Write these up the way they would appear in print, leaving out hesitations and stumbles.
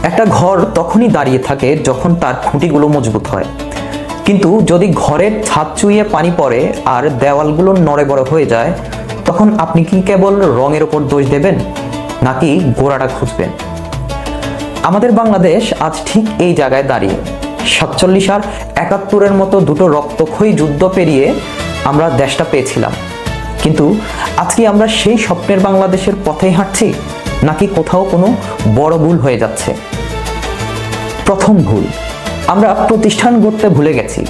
একটা ঘর তখনই দাঁড়িয়ে থাকে যখন তার খুঁটিগুলো মজবুত হয়, কিন্তু যদি ঘরের ছাদ চুইয়ে পানি পড়ে আর দেওয়ালগুলো নড়ে বড় হয়ে যায়, তখন আপনি কি কেবল রঙের ওপর দোষ দেবেন নাকি গোড়াটা খুঁজবেন? আমাদের বাংলাদেশ আজ ঠিক এই জায়গায় দাঁড়িয়ে। 47 আর 71-এর মতো দুটো রক্তক্ষয়ী যুদ্ধ পেরিয়ে আমরা দেশটা পেয়েছিলাম, কিন্তু আজকে আমরা সেই স্বপ্নের বাংলাদেশের পথেই হাঁটছি নাকি কোথাও কোনো বড় ভুল হয়ে যাচ্ছে? প্রথম ভুল, আমরা প্রতিষ্ঠান গড়তে ভুলে গেছি।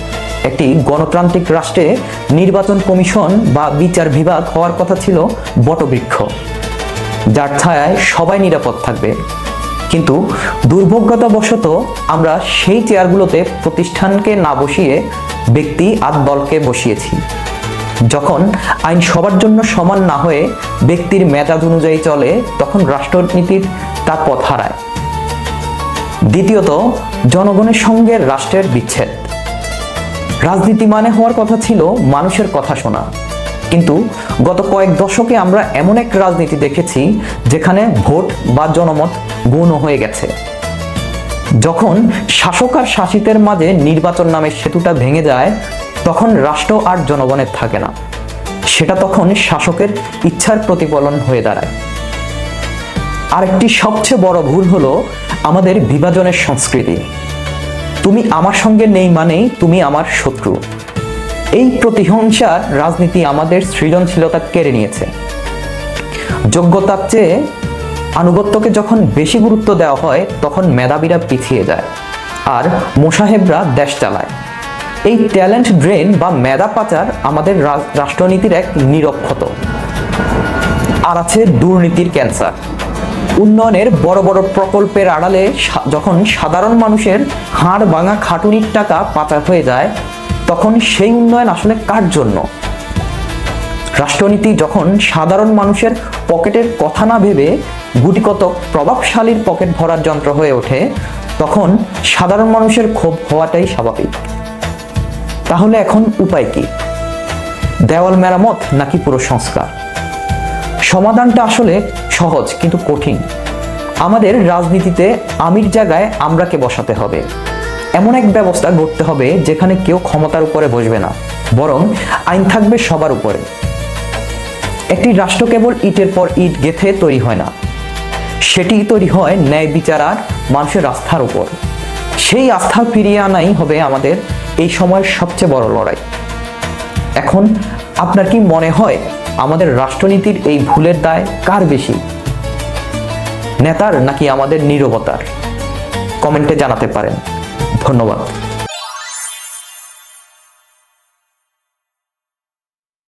একটি গণতান্ত্রিক রাষ্ট্রে নির্বাচন কমিশন বা বিচার বিভাগ হওয়ার কথা ছিল বটবৃক্ষ, যার ছায়ায় সবাই নিরাপদ থাকবে। কিন্তু দুর্ভাগ্যবশত আমরা সেই চেয়ারগুলোতে প্রতিষ্ঠানকে না বসিয়ে ব্যক্তি আর দলকে বসিয়েছি। যখন আইন সবার জন্য সমান না হয়ে ব্যক্তির মেজাজ অনুযায়ী চলে, তখন রাষ্ট্রনীতির তার পথ হারায়। দ্বিতীয়ত, জনগণের সঙ্গে রাষ্ট্রের বিচ্ছেদ। রাজনীতি মানে হওয়ার কথা ছিল মানুষের কথা শোনা, কিন্তু গত কয়েক দশকে আমরা এমন এক রাজনীতি দেখেছি যেখানে ভোট বা জনমত গৌণ হয়ে গেছে। যখন শাসক আর শাসিতের মাঝে নির্বাচন নামের সেতুটা ভেঙে যায়, তখন রাষ্ট্র আর জনগণের থাকে না, সেটা তখন শাসকের ইচ্ছার প্রতিফলন হয়ে দাঁড়ায়। আরেকটি সবচেয়ে বড় ভুল হলো আমাদের বিভাজনের সংস্কৃতি। তুমি আমার সঙ্গে নেই মানেই তুমি আমার শত্রু। এই প্রতিহিংসার রাজনীতি আমাদের সৃজনশীলতা কেড়ে নিয়েছে। যোগ্যতার চেয়ে আনুগত্যকে যখন বেশি গুরুত্ব দেওয়া হয়, তখন মেধাবীরা পিছিয়ে যায় আর মোসাহেবরা দেশ চালায়। এই ট্যালেন্ট ড্রেন বা মেধা পাচার আমাদের রাষ্ট্রনীতির এক নীরব ক্ষত। আর আছে দুর্নীতির ক্যান্সার। উন্নয়নের বড় বড় প্রকল্পের আড়ালে যখন সাধারণ মানুষের হাড় ভাঙা খাটুনির টাকা পাচার হয়ে যায়, তখন সেই উন্নয়ন আসলে কার জন্য? রাষ্ট্রনীতি যখন সাধারণ মানুষের পকেটের কথা না ভেবে গুটিকত প্রভাবশালীর পকেট ভরার যন্ত্র হয়ে ওঠে, তখন সাধারণ মানুষের ক্ষোভ হওয়াটাই স্বাভাবিক। তাহলে এখন উপায় কি? দেওয়াল মেরামত নাকি পুরো সংস্কার? সমাধানটা আসলে সহজ কিন্তু কঠিন। আমাদের রাজনীতিতে আমির জায়গায় আমরাকে বসাতে হবে। এমন এক ব্যবস্থা গড়তে হবে যেখানে কেউ ক্ষমতার উপরে বসবে না, বরং আইন থাকবে সবার উপরে। একটি রাষ্ট্র কেবল ইটের পর ইট গেঁথে তৈরি হয় না, সেটি তৈরি হয় ন্যায় বিচার আর মানুষের আস্থার উপর। সেই আস্থা ফিরিয়ে আনাই হবে আমাদের এই সময়ের সবচেয়ে বড় লড়াই। এখন আপনার কি মনে হয় আমাদের রাষ্ট্রনীতির এই ভুলের দায় কার বেশি, নেতার নাকি আমাদের নীরবতার? কমেন্টে জানাতে পারেন। ধন্যবাদ।